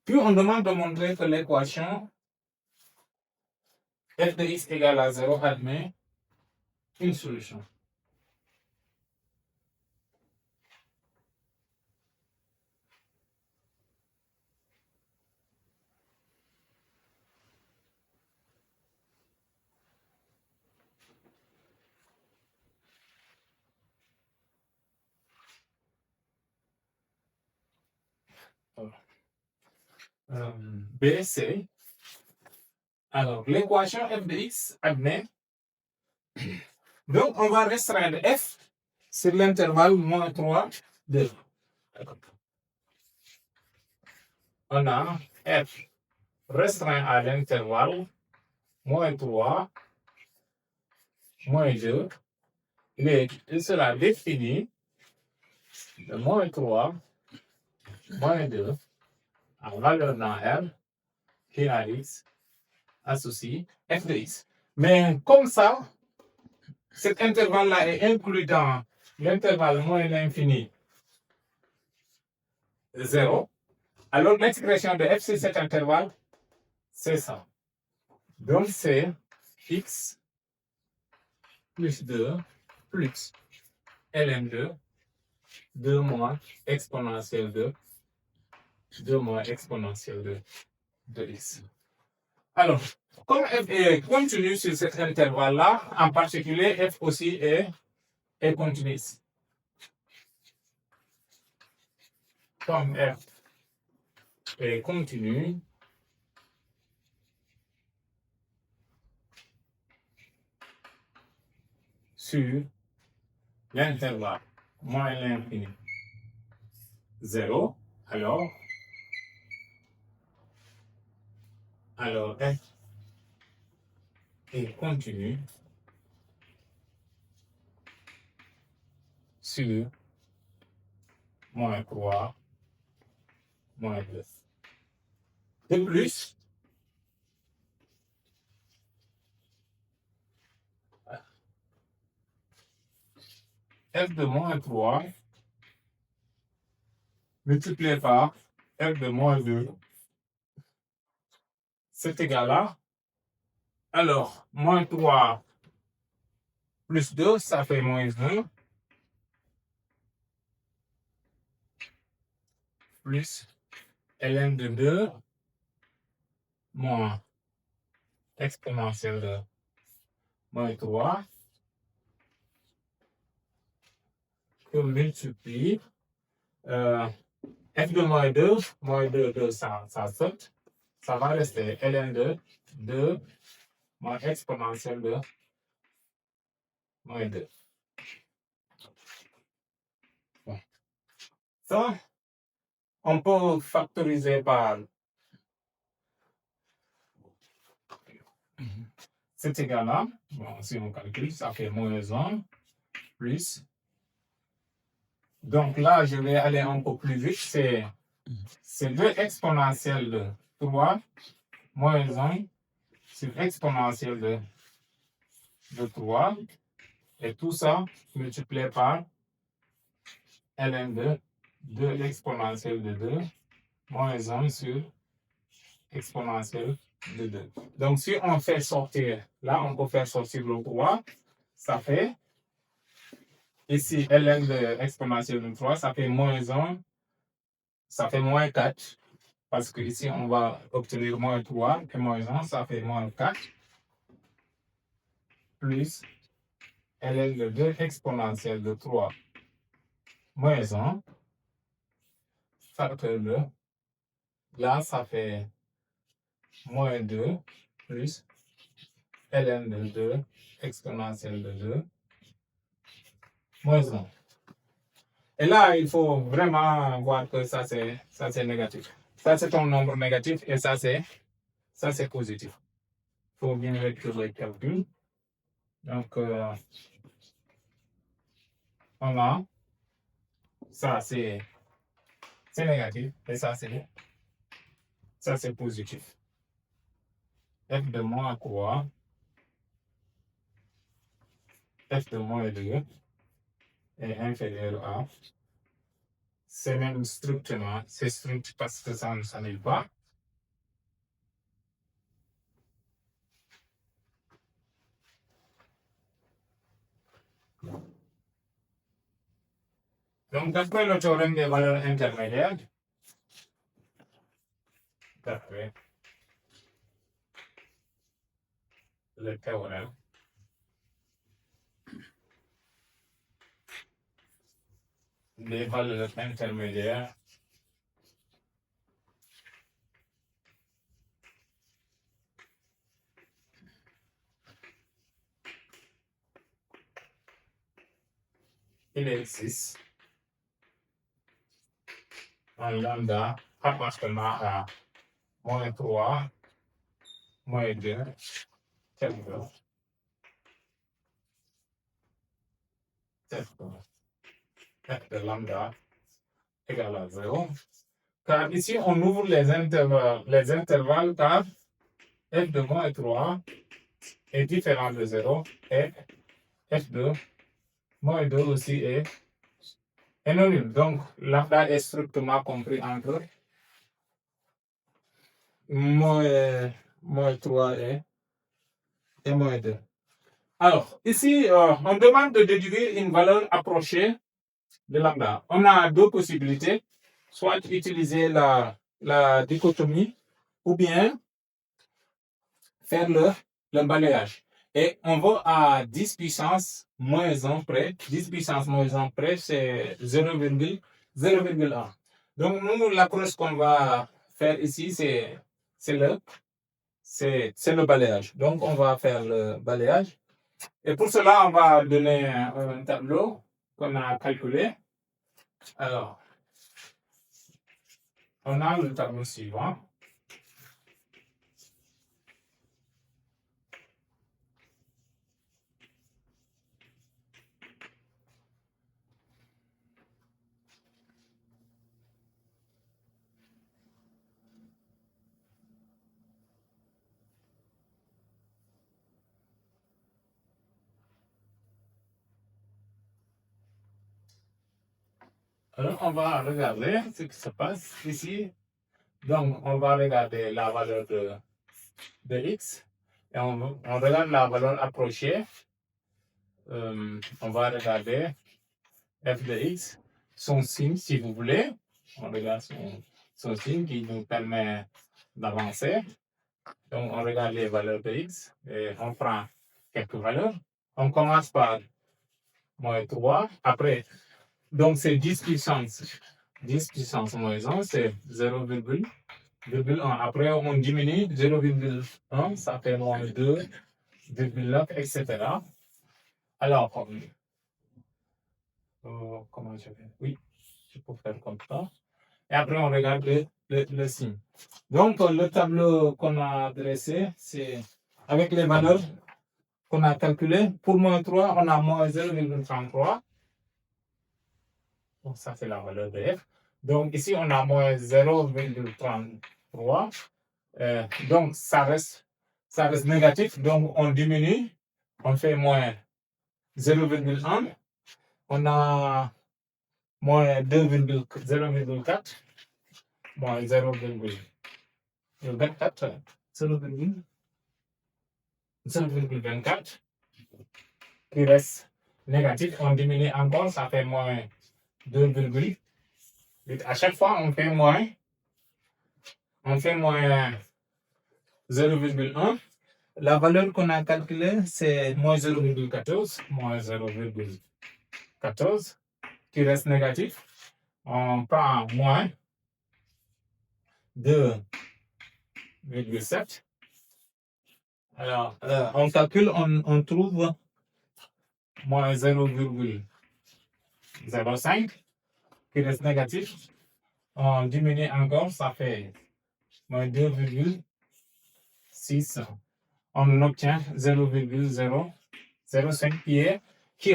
Puis on demande de montrer que l'équation f de x égale à 0 admet une solution. B, C. Alors, l'équation f de x admet. Donc, on va restreindre f sur l'intervalle moins 3, 2. On a f restreint à l'intervalle moins 3, moins 2. Il sera défini de moins 3, moins 2 en valeur dans R qui a x associe f de x. Mais comme ça, cet intervalle-là est inclus dans l'intervalle moins l'infini 0. Alors l'expression de f sur cet intervalle, c'est ça. Donc c'est x plus 2 plus ln2, 2 moins exponentielle de 2 moins exponentielle de x. Alors, comme f est continu sur cet intervalle-là, en particulier, f aussi est continu ici. Comme f est continu, sur l'intervalle moins l'infini 0, alors f est continu sur moins 3, moins 2. De plus, f de moins 3 multiplié par f de moins 2, c'est égal à, alors, moins 3 plus 2, ça fait moins 1, plus ln de 2, moins exponentielle de moins 3, que multiplie f de moins 2, ça saute, ça va rester ln de 2 moins exponentielle de moins 2. Bon. Ça, on peut factoriser par cet égal-là. Bon, si on calcule, ça fait moins 1 plus. Donc là, je vais aller un peu plus vite. C'est 2 exponentielle de 3 moins 1 sur exponentielle de 3. Et tout ça multiplié par ln de 2 exponentielle de 2 moins 1 sur exponentielle de 2. Donc, si on fait sortir, là, on peut faire sortir le 3, ça fait, ici, ln de exponentielle de 3, ça fait moins 1, ça fait moins 4, parce que ici, on va obtenir moins 3, et moins 1, ça fait moins 4, plus ln de 2 exponentielle de 3, moins 1, facteur de, là, ça fait moins 2, plus ln de 2 exponentielle de 2, moins 1. Et là, il faut vraiment voir que ça, c'est négatif. Ça, c'est un nombre négatif et ça, c'est positif. Il faut bien réécrire le calcul. Donc, on a, ça, c'est négatif et ça, c'est positif. F de moins quoi? F de moins 2 est inférieur à, c'est même strictement, c'est strict parce que ça ne s'annule pas. Donc, d'après le théorème des valeurs intermédiaires, d'après le théorème des valeurs intermédiaires, il existe un lambda appartenant à moins 3, moins 2, tel que f de lambda égale à 0. Car ici, on ouvre les intervalles car f de moins 3 est différent de 0 et f de moins 2 aussi est anonyme. Donc, lambda est strictement compris entre moins 3 et moins 2. Alors, ici, on demande de déduire une valeur approchée de lambda. On a deux possibilités, soit utiliser la dichotomie ou bien faire le balayage. Et on va à 10 puissance moins 1 près. 10 puissance moins 1 près, c'est 0,1. Donc, nous, l'approche qu'on va faire ici, c'est le balayage. Donc, on va faire le balayage. Et pour cela, on va donner un tableau qu'on a calculé. Alors, on a le tableau suivant. Alors, on va regarder ce qui se passe ici. Donc, on va regarder la valeur de x et on regarde la valeur approchée. On va regarder f de x, son signe, si vous voulez. On regarde son signe qui nous permet d'avancer. Donc, on regarde les valeurs de x et on prend quelques valeurs. On commence par moins 3. Après, donc c'est 10 puissance. 10 puissance moins 1, c'est 0,1. Après, on diminue 0,1, ça fait moins 2,9, etc. Alors, comment je fais? Oui, je peux faire comme ça. Et après, on regarde le signe. Donc, le tableau qu'on a dressé, c'est avec les valeurs qu'on a calculées. Pour moins 3, on a moins 0,33. Donc, ça, c'est la valeur de f. Donc, ici, on a moins 0,33. Donc, ça reste négatif. Donc, on diminue. On fait moins 0,1. On a moins 0,4. Moins 0,24. 0,24. Qui reste négatif. On diminue encore. Ça fait moins 2,8. À chaque fois, on fait moins 0,1. La valeur qu'on a calculée, c'est moins 0,14. Moins 0,14 qui reste négatif. On prend moins 2,7. Alors, on calcule, on trouve moins 0,05 qui reste négatif. On diminue encore, ça fait moins 2,6. On obtient 0,005 qui est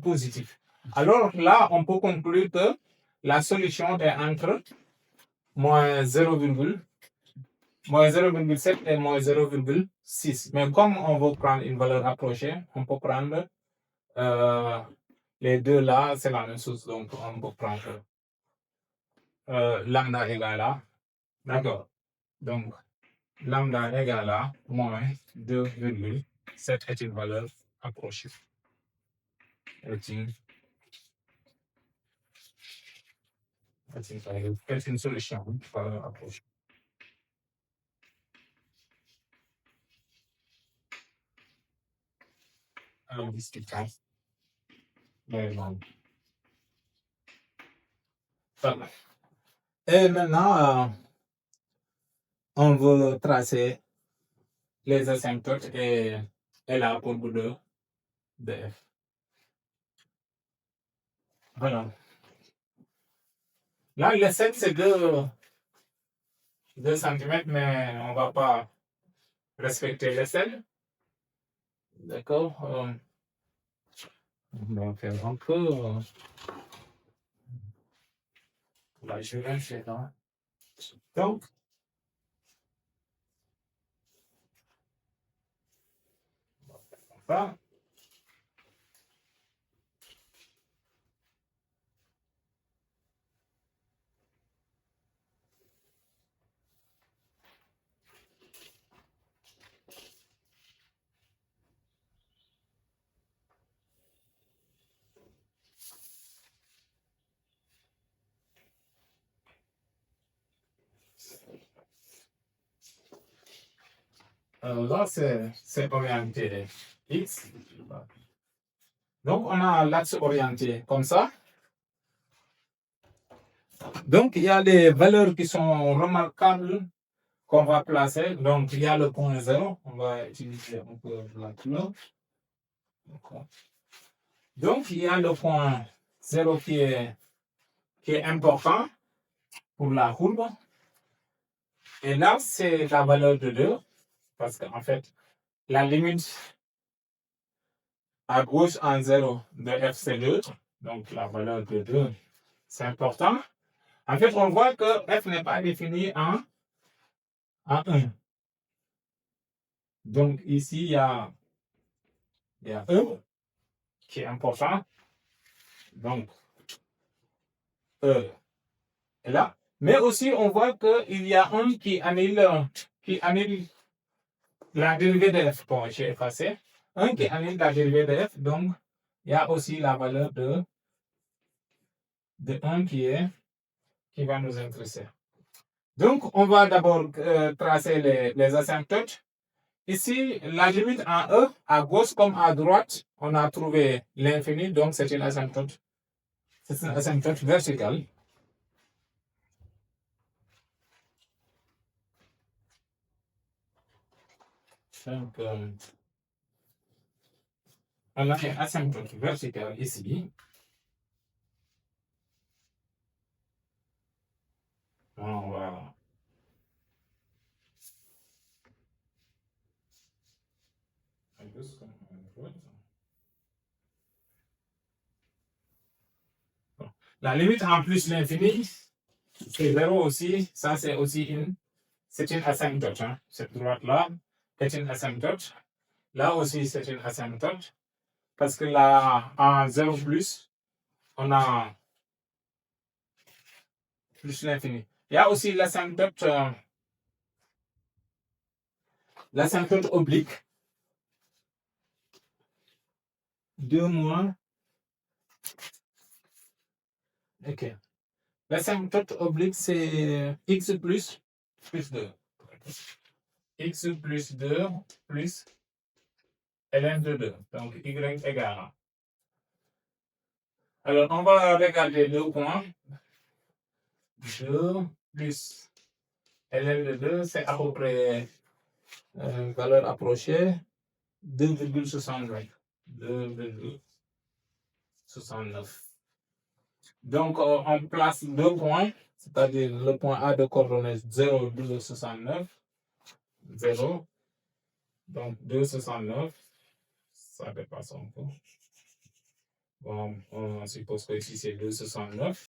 positif. Alors là, on peut conclure que la solution est entre moins 0,7 et moins 0,6. Mais comme on veut prendre une valeur approchée, on peut prendre les deux là, c'est la même chose. Donc, on peut prendre lambda égale à, d'accord. Donc, lambda égale à moins 2,7 est une valeur approchée. C'est une solution pour approche. Alors, discutons. Voilà. Et maintenant, on veut tracer les asymptotes et la courbe de f. Voilà. Là, le 7, c'est 2 cm, mais on ne va pas respecter les selles. D'accord? On va faire un peu. Là, je vais faire là. Donc, on va faire comme ça. Là, c'est orienté X. Donc, on a l'axe orienté comme ça. Donc, il y a des valeurs qui sont remarquables qu'on va placer. Donc, il y a le point 0. On va utiliser un peu la couleur. Donc, il y a le point 0 qui est important pour la courbe. Et là, c'est la valeur de 2. Parce qu'en fait, la limite à gauche en 0 de f, c'est 2. Donc, la valeur de 2, c'est important. En fait, on voit que f n'est pas défini en 1. Donc, ici, il y a E qui est important. Donc, E est là. Mais aussi, on voit qu'il y a un qui annule la dérivée de f. Bon, j'ai effacé. Un qui annule la dérivée de f. Donc, il y a aussi la valeur de 1 qui va nous intéresser. Donc, on va d'abord tracer les asymptotes. Ici, la limite en E, à gauche comme à droite, on a trouvé l'infini, donc c'est une asymptote. C'est une asymptote verticale. Donc, on a une asymptote verticale ici. On va la limite en plus l'infini, c'est 0 aussi. Ça, c'est aussi une asymptote. Hein. Cette droite-là est une asymptote. Là aussi, c'est une asymptote. Parce que là, en 0 plus, on a plus l'infini. Il y a aussi l'asymptote oblique. 2 moins. OK. L'asymptote oblique, c'est x plus 2. X plus 2 plus ln de 2. Donc, y égale 1. Alors, on va regarder 2 points. 2 plus ln de 2, c'est à peu près valeur approchée 2,69. 2,69. Donc, on place 2 points, c'est-à-dire le point A de coordonnées 0,269. 0. Donc, 2,69. Ça dépasse un peu. Bon, on suppose que ici c'est 2,69.